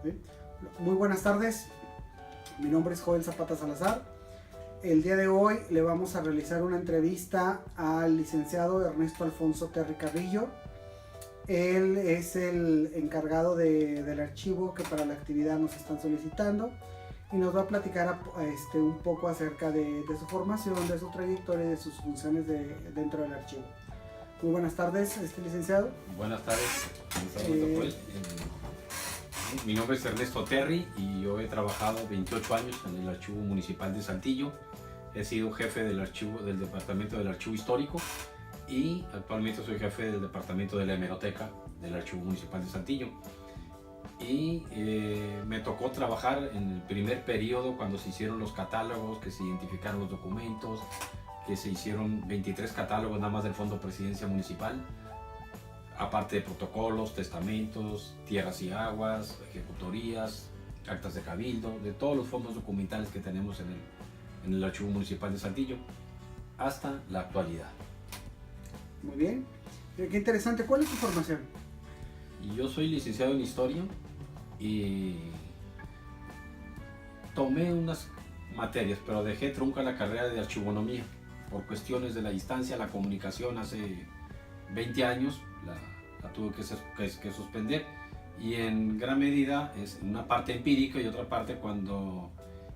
¿Sí? Muy buenas tardes, mi nombre es Joel Zapata Salazar. El día de hoy le vamos a realizar una entrevista al licenciado Ernesto Alfonso Terry Carrillo. Él es el encargado del archivo que para la actividad nos están solicitando y nos va a platicar un poco acerca de su formación, de su trayectoria y de sus funciones dentro del archivo. Muy buenas tardes, licenciado. Buenas tardes, Joel. Mi nombre es Ernesto Terry y yo he trabajado 28 años en el Archivo Municipal de Saltillo. He sido jefe del Departamento del Archivo Histórico y actualmente soy jefe del Departamento de la Hemeroteca del Archivo Municipal de Saltillo. Y me tocó trabajar en el primer periodo cuando se hicieron los catálogos, que se identificaron los documentos, que se hicieron 23 catálogos nada más del Fondo Presidencia Municipal, aparte de protocolos, testamentos, tierras y aguas, ejecutorías, actas de cabildo, de todos los fondos documentales que tenemos en el Archivo Municipal de Saltillo, hasta la actualidad. Muy bien, qué interesante. ¿Cuál es su formación? Yo soy licenciado en Historia y tomé unas materias, pero dejé trunca la carrera de archivonomía por cuestiones de la distancia, la comunicación. Hace 20 años la tuve que suspender, y en gran medida es una parte empírica y otra parte cuando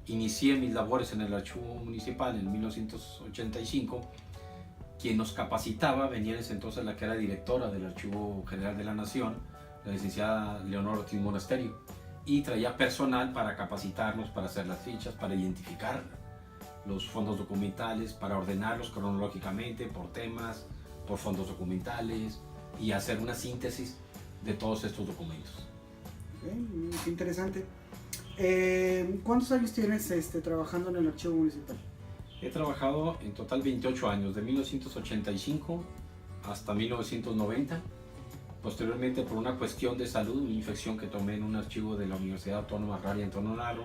inicié mis labores en el Archivo Municipal en 1985. Quien nos capacitaba venía en ese entonces la que era directora del Archivo General de la Nación, la licenciada Leonor Ortiz Monasterio, y traía personal para capacitarnos, para hacer las fichas, para identificar los fondos documentales, para ordenarlos cronológicamente por temas, por fondos documentales, y hacer una síntesis de todos estos documentos. Qué interesante. ¿Cuántos años tienes trabajando en el Archivo Municipal? He trabajado en total 28 años, de 1985 hasta 1990. Posteriormente, por una cuestión de salud, una infección que tomé en un archivo de la Universidad Autónoma Agraria en Tononarro,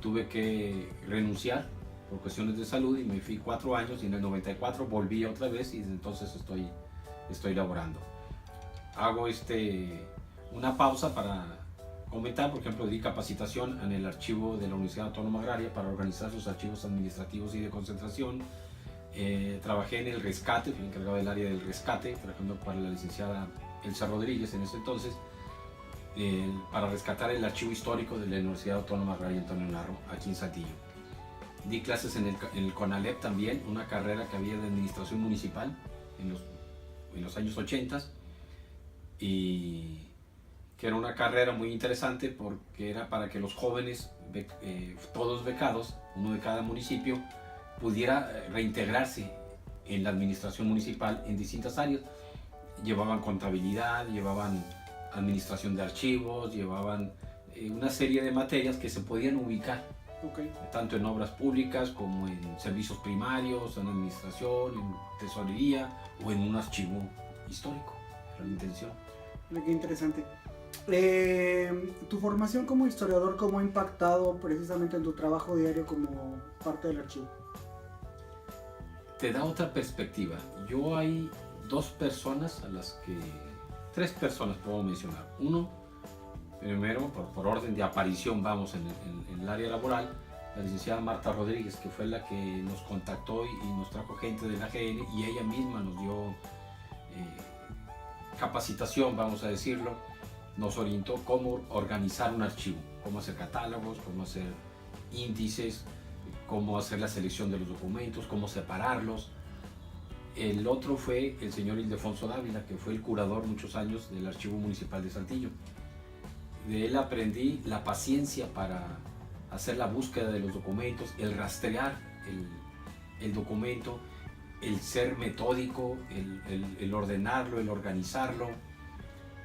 tuve que renunciar por cuestiones de salud y me fui 4 años, y en el 94 volví otra vez y desde entonces estoy laborando. Hago una pausa para comentar. Por ejemplo, di capacitación en el archivo de la Universidad Autónoma Agraria para organizar sus archivos administrativos y de concentración. Trabajé en el rescate, fui encargado del área del rescate, trabajando para la licenciada Elsa Rodríguez en ese entonces, para rescatar el archivo histórico de la Universidad Autónoma Agraria Antonio Narro, aquí en Saltillo. Di clases en el CONALEP también, una carrera que había de administración municipal en los años 80, y que era una carrera muy interesante porque era para que los jóvenes, todos becados, uno de cada municipio, pudiera reintegrarse en la administración municipal en distintas áreas. Llevaban contabilidad, llevaban administración de archivos, llevaban una serie de materias que se podían ubicar, tanto en obras públicas como en servicios primarios, en administración, en tesorería o en un archivo histórico. Era la intención. Qué interesante. Tu formación como historiador, ¿cómo ha impactado precisamente en tu trabajo diario como parte del archivo? Te da otra perspectiva. Hay tres personas puedo mencionar. Uno, primero, por orden de aparición, vamos, en el área laboral, la licenciada Marta Rodríguez, que fue la que nos contactó y nos trajo gente del AGN, y ella misma nos dio capacitación, vamos a decirlo. Nos orientó cómo organizar un archivo, cómo hacer catálogos, cómo hacer índices, cómo hacer la selección de los documentos, cómo separarlos. El otro fue el señor Ildefonso Dávila, que fue el curador muchos años del Archivo Municipal de Saltillo. De él aprendí la paciencia para hacer la búsqueda de los documentos, el rastrear el documento, el ser metódico, el ordenarlo, el organizarlo,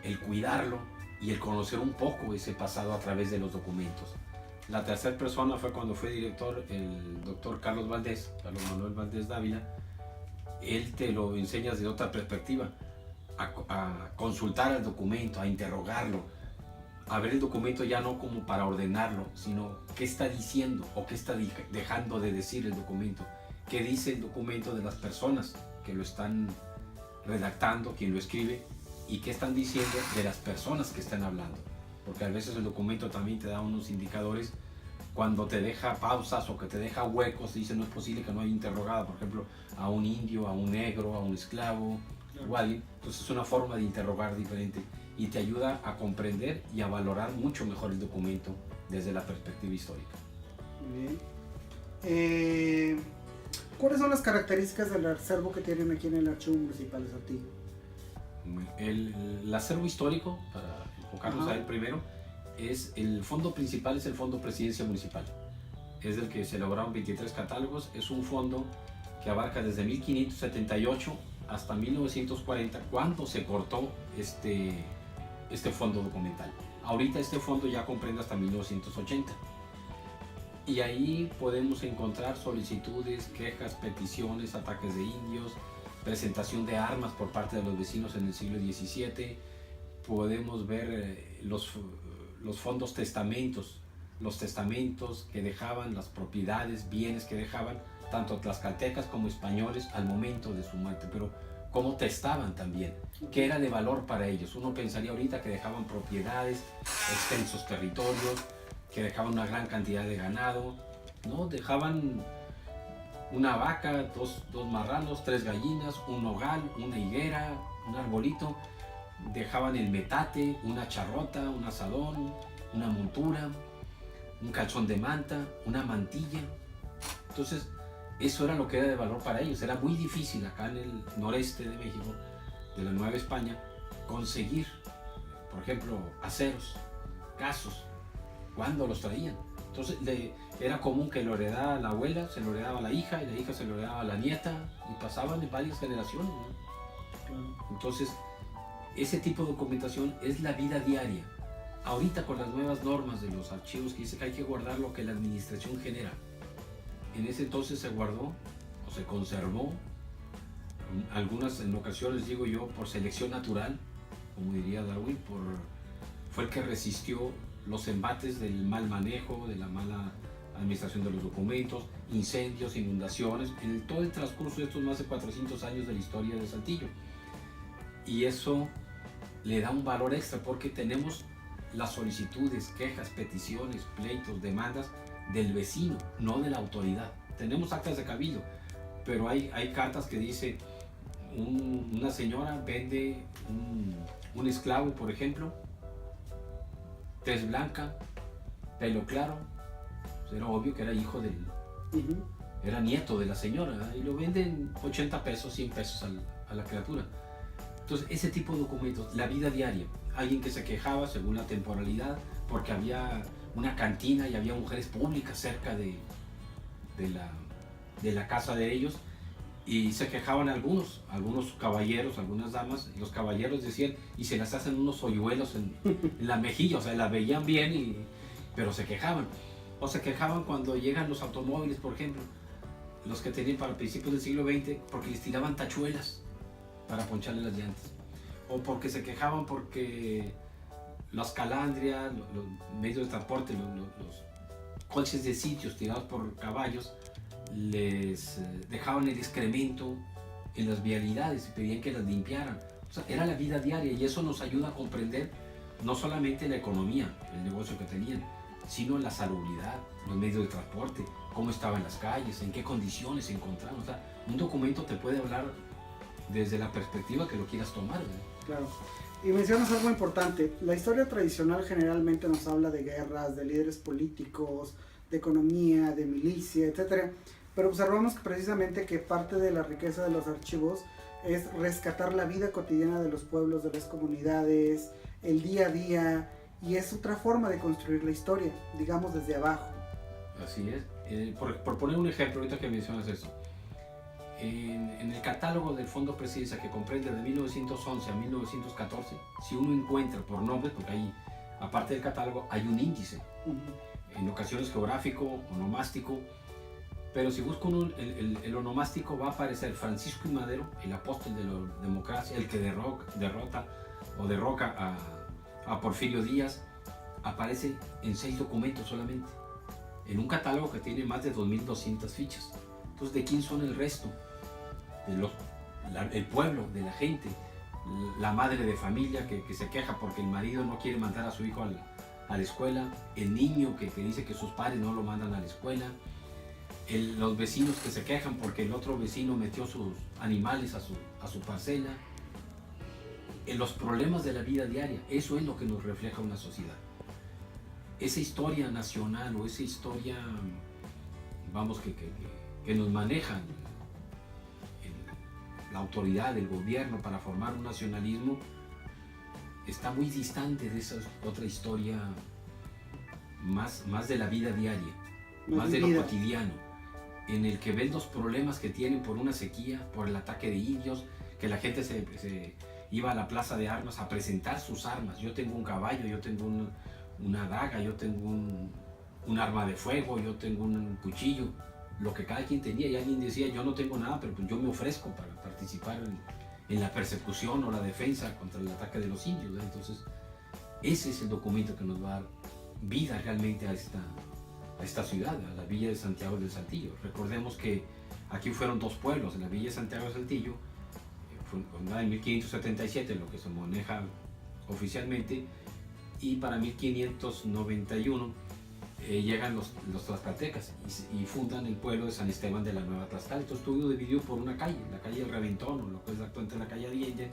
el cuidarlo y el conocer un poco ese pasado a través de los documentos. La tercera persona fue cuando fue director el doctor Carlos Manuel Valdés Dávila. Él te lo enseña desde otra perspectiva, a consultar el documento, a interrogarlo, a ver el documento ya no como para ordenarlo, sino qué está diciendo o qué está dejando de decir el documento, qué dice el documento de las personas que lo están redactando, quien lo escribe, y qué están diciendo de las personas que están hablando. porque a veces el documento también te da unos indicadores cuando te deja pausas o que te deja huecos, dice no es posible que no haya interrogado, por ejemplo, a un indio, a un negro, a un esclavo, o a alguien. Entonces es una forma de interrogar diferente y te ayuda a comprender y a valorar mucho mejor el documento desde la perspectiva histórica. Muy bien. ¿Cuáles son las características del acervo que tienen aquí en el Archivo Municipal de Saltillo? El acervo histórico, para enfocarnos a él primero, el fondo principal es el Fondo Presidencia Municipal. Es del que se elaboraron 23 catálogos. Es un fondo que abarca desde 1578 hasta 1940, cuando se cortó este fondo documental. Ahorita este fondo ya comprende hasta 1980. Y ahí podemos encontrar solicitudes, quejas, peticiones, ataques de indios, presentación de armas por parte de los vecinos en el siglo XVII. Podemos ver los fondos testamentos, los testamentos que dejaban, las propiedades, bienes que dejaban, tanto tlaxcaltecas como españoles al momento de su muerte, pero cómo testaban también, qué era de valor para ellos. Uno pensaría ahorita que dejaban propiedades, extensos territorios, que dejaban una gran cantidad de ganado, ¿no? Dejaban una vaca, dos marranos, 3 gallinas, un nogal, una higuera, un arbolito. Dejaban el metate, una charrota, un asadón, una montura, un calzón de manta, una mantilla. Entonces, eso era lo que era de valor para ellos. Era muy difícil acá en el noreste de México, de la Nueva España, conseguir, por ejemplo, aceros, casos, cuando los traían. Entonces, era común que lo heredara la abuela, se lo heredaba a la hija, y la hija se lo heredaba a la nieta, y pasaban en varias generaciones, ¿no? Entonces, ese tipo de documentación es la vida diaria. Ahorita con las nuevas normas de los archivos que dice que hay que guardar lo que la administración genera. En ese entonces se guardó o se conservó, algunas en ocasiones digo yo por selección natural, como diría Darwin, fue el que resistió los embates del mal manejo, de la mala administración de los documentos, incendios, inundaciones, en todo el transcurso de estos más de 400 años de la historia de Saltillo. Y eso le da un valor extra porque tenemos las solicitudes, quejas, peticiones, pleitos, demandas del vecino, no de la autoridad. Tenemos actas de cabildo, pero hay cartas que dice una señora vende un esclavo, por ejemplo, tez blanca, pelo claro, era obvio que era hijo del, era nieto de la señora, ¿verdad? Y lo venden 80 pesos, 100 pesos a la criatura. Entonces, ese tipo de documentos, la vida diaria, alguien que se quejaba según la temporalidad, porque había una cantina y había mujeres públicas cerca de la casa de ellos, y se quejaban algunos caballeros, algunas damas, y los caballeros decían, y se las hacen unos hoyuelos en la mejilla, o sea, la veían bien, pero se quejaban. O se quejaban cuando llegan los automóviles, por ejemplo, los que tenían para principios del siglo XX, porque les tiraban tachuelas para poncharle las llantas. O porque se quejaban porque las calandrias, los medios de transporte, los coches de sitios tirados por caballos, les dejaban el excremento en las vialidades y pedían que las limpiaran. O sea, era la vida diaria y eso nos ayuda a comprender no solamente la economía, el negocio que tenían, sino la salubridad, los medios de transporte, cómo estaban las calles, en qué condiciones se encontraban. O sea, un documento te puede hablar desde la perspectiva que lo quieras tomar, ¿verdad? Claro. Y mencionas algo importante. La historia tradicional generalmente nos habla de guerras, de líderes políticos, de economía, de milicia, etc. Pero observamos que precisamente que parte de la riqueza de los archivos es rescatar la vida cotidiana de los pueblos, de las comunidades, el día a día, y es otra forma de construir la historia, digamos desde abajo. Así es. Por poner un ejemplo, ahorita que mencionas eso, en el catálogo del Fondo Presidencia, que comprende de 1911 a 1914, si uno encuentra por nombre, porque ahí, aparte del catálogo, hay un índice, en ocasiones geográfico, onomástico, pero si busca uno el onomástico, va a aparecer Francisco I. Madero, el apóstol de la democracia, el que derroca a Porfirio Díaz. Aparece en 6 documentos solamente, en un catálogo que tiene más de 2.200 fichas. Entonces, ¿de quién son el resto? El pueblo, de la gente, la madre de familia que se queja porque el marido no quiere mandar a su hijo a la escuela, el niño que dice que sus padres no lo mandan a la escuela, los vecinos que se quejan porque el otro vecino metió sus animales a su parcela, los problemas de la vida diaria. Eso es lo que nos refleja una sociedad. Esa historia nacional o esa historia, vamos, que nos maneja la autoridad, el gobierno para formar un nacionalismo, está muy distante de esa otra historia más de la vida diaria, más de lo cotidiano, en el que ven los problemas que tienen por una sequía, por el ataque de indios, que la gente se iba a la plaza de armas a presentar sus armas. Yo tengo un caballo, yo tengo una daga, yo tengo un arma de fuego, yo tengo un cuchillo, lo que cada quien tenía, y alguien decía, yo no tengo nada, pero pues yo me ofrezco para participar en la persecución o la defensa contra el ataque de los indios, ¿eh? Entonces, ese es el documento que nos va a dar vida realmente a esta ciudad, a la Villa de Santiago del Saltillo. Recordemos que aquí fueron dos pueblos, en la Villa de Santiago del Saltillo, fue fundada en 1577, lo que se maneja oficialmente, y para 1591 llegan los tlaxcaltecas y fundan el pueblo de San Esteban de la Nueva Tlaxcala. Entonces estuvo dividido por una calle, la calle del Reventón, o lo que es actualmente la calle Allende.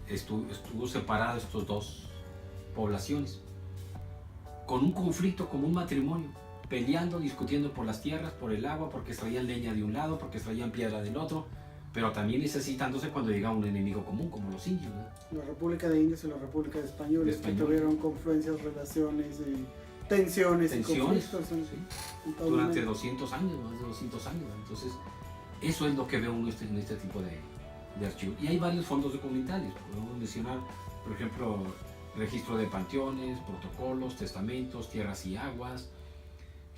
Estuvo separado estas dos poblaciones, con un conflicto, como un matrimonio, peleando, discutiendo por las tierras, por el agua, porque extraían leña de un lado, porque extraían piedra del otro, pero también necesitándose cuando llega un enemigo común, como los indios, ¿no? La República de Indios y la República de Españoles, que tuvieron confluencias, relaciones y tensiones y conflictos durante 200 años, más de 200 años. Entonces, eso es lo que ve uno en este tipo de archivos. Y hay varios fondos documentales. Podemos mencionar, por ejemplo, registro de panteones, protocolos, testamentos, tierras y aguas,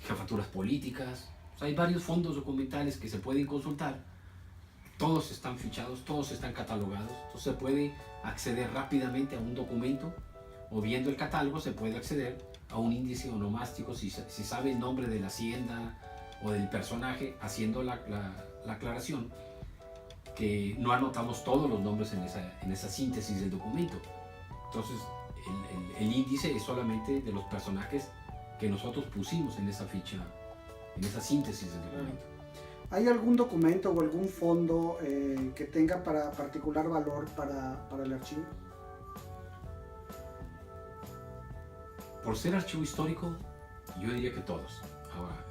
jefaturas políticas. O sea, hay varios fondos documentales que se pueden consultar. Todos están fichados, todos están catalogados. Entonces se puede acceder rápidamente a un documento, o viendo el catálogo se puede acceder a un índice onomástico si sabe el nombre de la hacienda o del personaje, haciendo la aclaración que no anotamos todos los nombres en esa síntesis del documento. Entonces el índice es solamente de los personajes que nosotros pusimos en esa ficha, en esa síntesis del documento. ¿Hay algún documento o algún fondo que tenga particular valor para el archivo? Por ser archivo histórico, yo diría que todos. Ahora,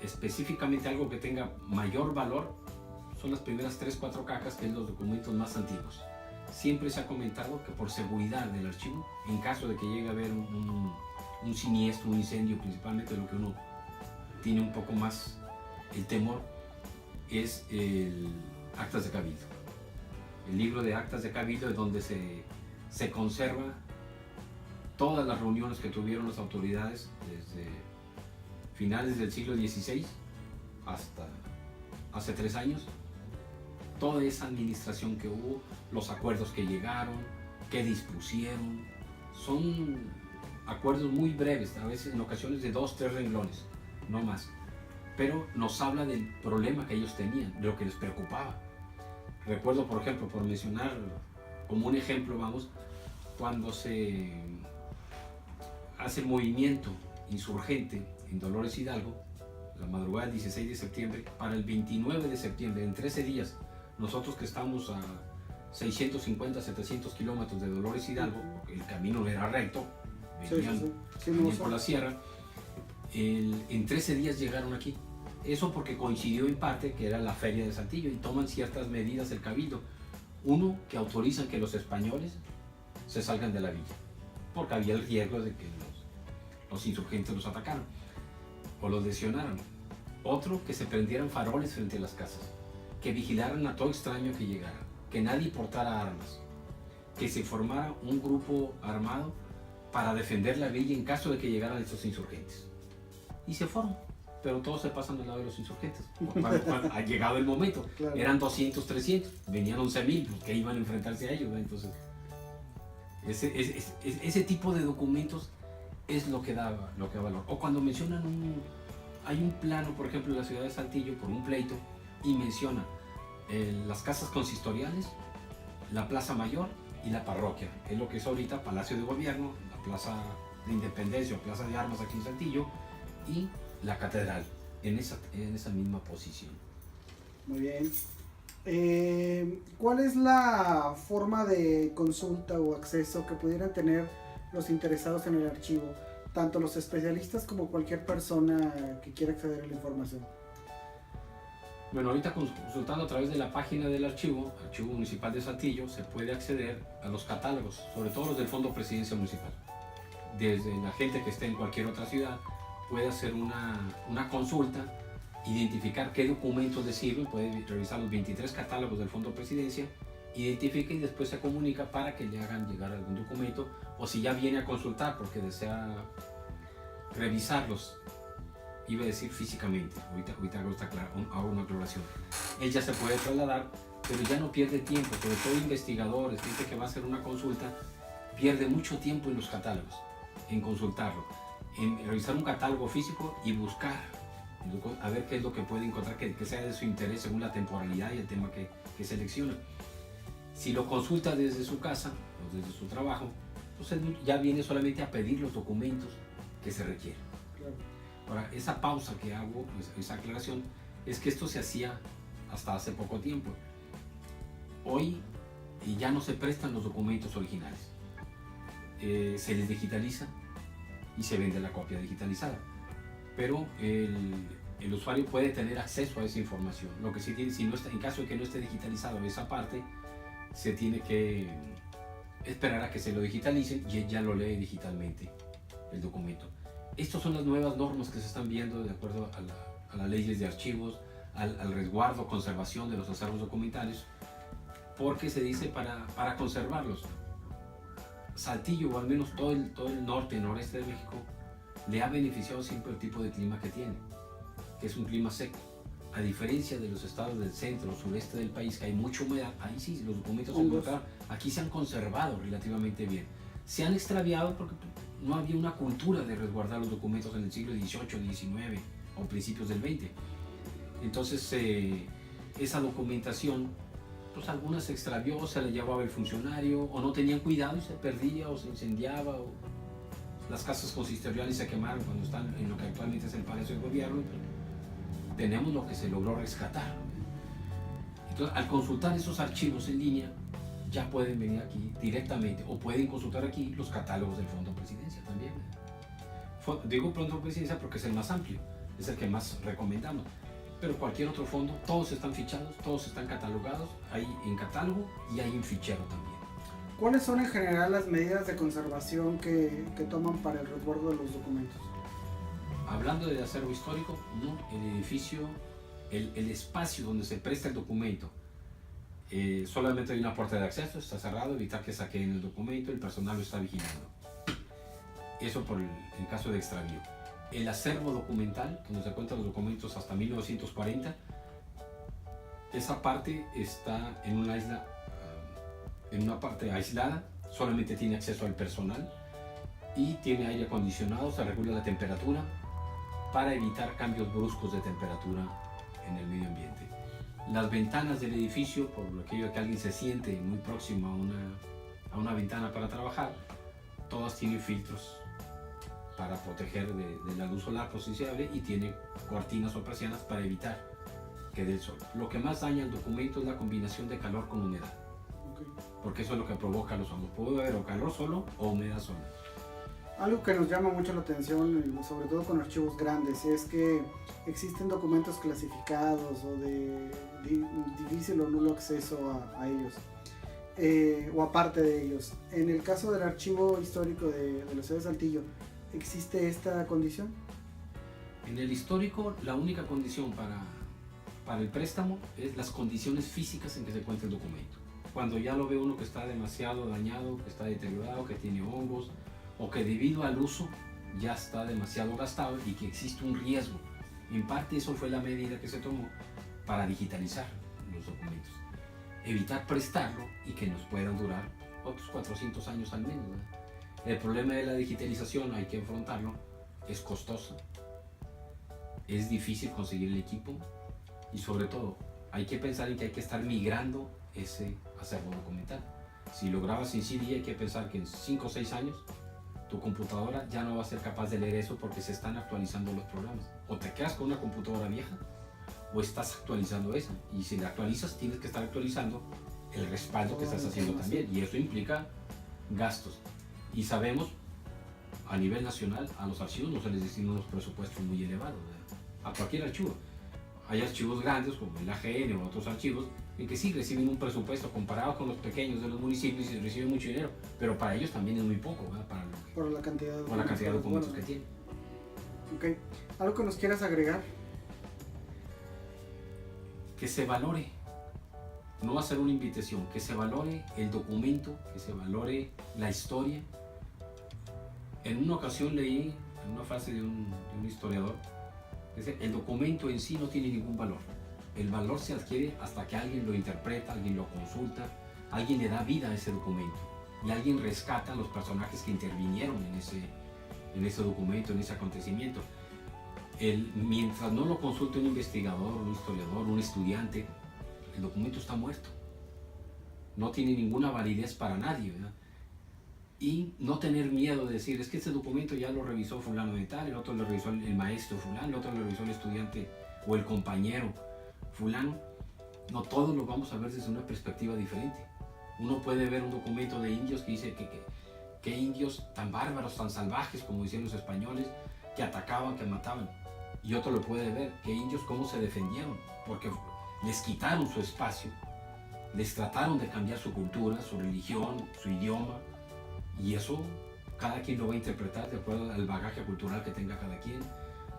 específicamente algo que tenga mayor valor son las primeras 3-4 cajas, que es los documentos más antiguos. Siempre se ha comentado que por seguridad del archivo, en caso de que llegue a haber un siniestro, un incendio, principalmente lo que uno tiene un poco más el temor, es el Actas de Cabildo. El libro de Actas de Cabildo es donde se conserva todas las reuniones que tuvieron las autoridades desde finales del siglo XVI hasta hace 3 años. Toda esa administración que hubo, los acuerdos que llegaron, que dispusieron, son acuerdos muy breves, a veces en ocasiones de 2-3 renglones, no más. Pero nos habla del problema que ellos tenían, de lo que les preocupaba. Recuerdo, por ejemplo, por mencionar como un ejemplo, vamos, cuando se hace el movimiento insurgente en Dolores Hidalgo, la madrugada del 16 de septiembre, para el 29 de septiembre, en 13 días, nosotros que estamos a 650-700 kilómetros de Dolores Hidalgo, porque el camino no era recto, venían por la sierra, en 13 días llegaron aquí. Eso porque coincidió en parte que era la feria de Saltillo y toman ciertas medidas el cabildo. Uno, que autorizan que los españoles se salgan de la villa, porque había el riesgo de que los insurgentes los atacaran o los lesionaran. Otro, que se prendieran faroles frente a las casas, que vigilaran a todo extraño que llegara, que nadie portara armas, que se formara un grupo armado para defender la villa en caso de que llegaran estos insurgentes. Y se fueron, pero todos se pasan al lado de los insurgentes. Cuando ha llegado el momento, claro. Eran 200, 300, venían 11,000 que iban a enfrentarse a ellos, ¿no? Entonces, ese tipo de documentos es lo que da valor. O cuando mencionan hay un plano, por ejemplo, en la ciudad de Saltillo, por un pleito, y menciona las casas consistoriales, la plaza mayor y la parroquia, que es lo que es ahorita Palacio de Gobierno, la plaza de Independencia o Plaza de Armas aquí en Saltillo, y la catedral en esa misma posición. Muy bien. ¿Cuál es la forma de consulta o acceso que pudieran tener los interesados en el archivo? Tanto los especialistas como cualquier persona que quiera acceder a la información. Bueno, ahorita consultando a través de la página del Archivo Municipal de Saltillo, se puede acceder a los catálogos, sobre todo los del Fondo Presidencia Municipal. Desde la gente que esté en cualquier otra ciudad puede hacer una consulta, identificar qué documentos le sirven, puede revisar los 23 catálogos del Fondo Presidencia, identifica y después se comunica para que le hagan llegar algún documento, o si ya viene a consultar porque desea revisarlos, iba a decir físicamente, ahorita hago una aclaración, él ya se puede trasladar, pero ya no pierde tiempo, sobre todo investigadores, gente que va a hacer una consulta, pierde mucho tiempo en los catálogos, en consultarlo, en revisar un catálogo físico y buscar, a ver qué es lo que puede encontrar que sea de su interés según la temporalidad y el tema que selecciona. Si lo consulta desde su casa o desde su trabajo, entonces ya viene solamente a pedir los documentos que se requieren. Claro. Ahora, esa pausa que hago, pues, esa aclaración, es que esto se hacía hasta hace poco tiempo. Hoy ya no se prestan los documentos originales. Se les digitaliza y se vende la copia digitalizada. Pero el usuario puede tener acceso a esa información. Lo que sí tiene, si no está, en caso de que no esté digitalizado esa parte, se tiene que esperar a que se lo digitalicen y él ya lo lee digitalmente el documento. Estas son las nuevas normas que se están viendo de acuerdo a las leyes de archivos, al resguardo, conservación de los acervos documentales, porque se dice para conservarlos. Saltillo, o al menos todo el norte y noreste de México, le ha beneficiado siempre el tipo de clima que tiene, que es un clima seco. A diferencia de los estados del centro o sureste del país, que hay mucha humedad, ahí sí los documentos aquí se han conservado relativamente bien. Se han extraviado porque no había una cultura de resguardar los documentos en el siglo XVIII, XIX o principios del XX. Entonces esa documentación, pues alguna se extravió, se la llevaba el funcionario, o no tenían cuidado y se perdía o se incendiaba, o las casas consistoriales se quemaron cuando están en lo que actualmente es el Palacio de Gobierno. Tenemos lo que se logró rescatar. Entonces, al consultar esos archivos en línea, ya pueden venir aquí directamente, o pueden consultar aquí los catálogos del Fondo Presidencia también. Digo Fondo Presidencia porque es el más amplio, es el que más recomendamos. Pero cualquier otro fondo, todos están fichados, todos están catalogados, hay en catálogo y hay en fichero también. ¿Cuáles son en general las medidas de conservación que toman para el resguardo de los documentos? Hablando de acervo histórico, no, el edificio, el espacio donde se presta el documento, solamente hay una puerta de acceso, está cerrado, evitar que saquen el documento, el personal lo está vigilando. Eso por el caso de extravío. El acervo documental, donde se cuentan los documentos hasta 1940, esa parte está en una isla, en una parte aislada, solamente tiene acceso al personal y tiene aire acondicionado, se regula la temperatura para evitar cambios bruscos de temperatura en el medio ambiente. Las ventanas del edificio, por aquello que alguien se siente muy próximo a una ventana para trabajar, todas tienen filtros para proteger de la luz solar posible y tiene cortinas o persianas para evitar que dé el sol. Lo que más daña el documento es la combinación de calor con humedad, porque eso es lo que provoca los hongos. Puede haber o calor solo o humedad sola. Algo que nos llama mucho la atención, sobre todo con archivos grandes, es que existen documentos clasificados o de difícil o nulo acceso a ellos, o aparte de ellos. En el caso del archivo histórico de la ciudad de Saltillo, ¿existe esta condición? En el histórico, la única condición para el préstamo es las condiciones físicas en que se encuentra el documento. Cuando ya lo ve uno que está demasiado dañado, que está deteriorado, que tiene hongos, o que debido al uso ya está demasiado gastado y que existe un riesgo. En parte eso fue la medida que se tomó para digitalizar los documentos. Evitar prestarlo y que nos puedan durar otros 400 años al menos, ¿verdad? El problema de la digitalización, hay que afrontarlo, es costoso, es difícil conseguir el equipo y sobre todo hay que pensar en que hay que estar migrando ese acervo documental. Si lo grabas en CD hay que pensar que en 5 o 6 años tu computadora ya no va a ser capaz de leer eso porque se están actualizando los programas. O te quedas con una computadora vieja o estás actualizando esa. Y si la actualizas, tienes que estar actualizando el respaldo que estás haciendo también. Y eso implica gastos. Y sabemos, a nivel nacional, a los archivos no se les destinan unos presupuestos muy elevados, a cualquier archivo. Hay archivos grandes como el AGN o otros archivos en que sí reciben un presupuesto comparado con los pequeños de los municipios y reciben mucho dinero, pero para ellos también es muy poco, ¿verdad? Por la cantidad de documentos que tienen. Ok, ¿algo que nos quieras agregar? Que se valore, no hacer una invitación, que se valore el documento, que se valore la historia. En una ocasión leí en una frase de un historiador, dice, el documento en sí no tiene ningún valor. El valor se adquiere hasta que alguien lo interpreta, alguien lo consulta, alguien le da vida a ese documento y alguien rescata a los personajes que intervinieron en ese documento, en ese acontecimiento. Mientras no lo consulte un investigador, un historiador, un estudiante, el documento está muerto. No tiene ninguna validez para nadie, ¿verdad? Y no tener miedo de decir, es que este documento ya lo revisó fulano de tal, el otro lo revisó el maestro fulano, el otro lo revisó el estudiante o el compañero fulano. No todos lo vamos a ver desde una perspectiva diferente. Uno puede ver un documento de indios que dice que indios tan bárbaros, tan salvajes, como decían los españoles, que atacaban, que mataban. Y otro lo puede ver, que indios cómo se defendieron, porque les quitaron su espacio, les trataron de cambiar su cultura, su religión, su idioma. Y eso cada quien lo va a interpretar de acuerdo al bagaje cultural que tenga cada quien,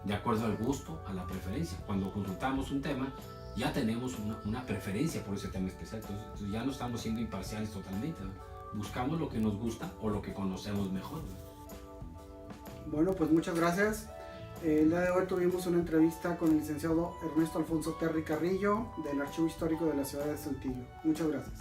de acuerdo al gusto, a la preferencia. Cuando consultamos un tema, ya tenemos una preferencia por ese tema especial. Entonces ya no estamos siendo imparciales totalmente, ¿no? Buscamos lo que nos gusta o lo que conocemos mejor, ¿no? Bueno, pues muchas gracias. El día de hoy tuvimos una entrevista con el licenciado Ernesto Alfonso Terry Carrillo del Archivo Histórico de la ciudad de Saltillo. Muchas gracias.